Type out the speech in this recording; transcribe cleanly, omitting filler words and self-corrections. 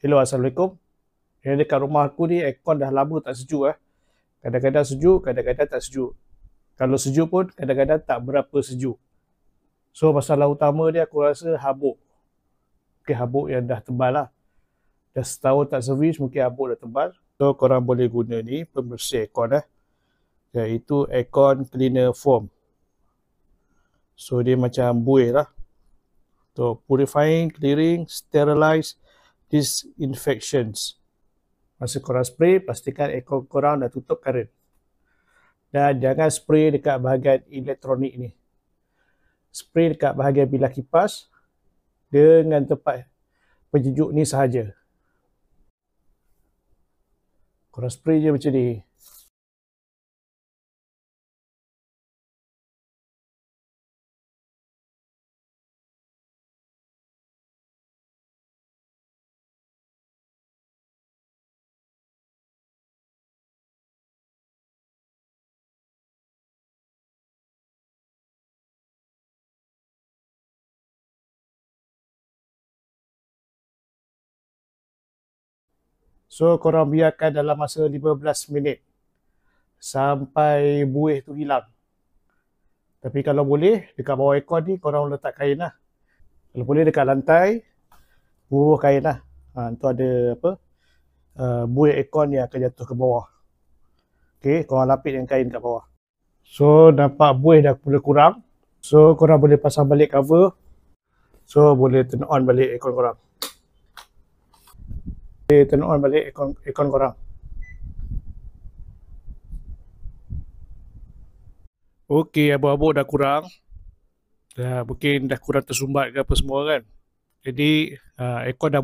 Hello, Assalamualaikum. Yang dekat rumah aku ni aircon dah lama tak sejuk. Kadang-kadang sejuk, kadang-kadang tak sejuk. Kalau sejuk pun kadang-kadang tak berapa sejuk. So masalah utama dia aku rasa habuk. Mungkin habuk yang dah tebal lah. Dah setahun tak servis, mungkin habuk dah tebal. So korang boleh guna ni pembersih aircon iaitu aircon cleaner foam. So dia macam buih lah. So purifying, clearing, sterilize, disinfections. Masa korang spray, pastikan aircon korang dah tutup current. Dan jangan spray dekat bahagian elektronik ni. Spray dekat bahagian bilah kipas dengan tempat penyejuk ni sahaja. Korang spray je macam ni. So korang biarkan dalam masa 15 minit sampai buih tu hilang. Tapi kalau boleh dekat bawah aircon ni korang letak kain lah. Kalau boleh dekat lantai buruh kain lah. Tu ada buih aircon yang akan jatuh ke bawah. Okay, korang lapik dengan kain kat bawah. So nampak buih dah mula kurang. So korang boleh pasang balik cover. So boleh turn on balik aircon korang. Boleh turn on balik aircon korang. Okey, habuk-habuk dah kurang. Mungkin dah kurang tersumbat ke apa semua kan. Jadi aircon dah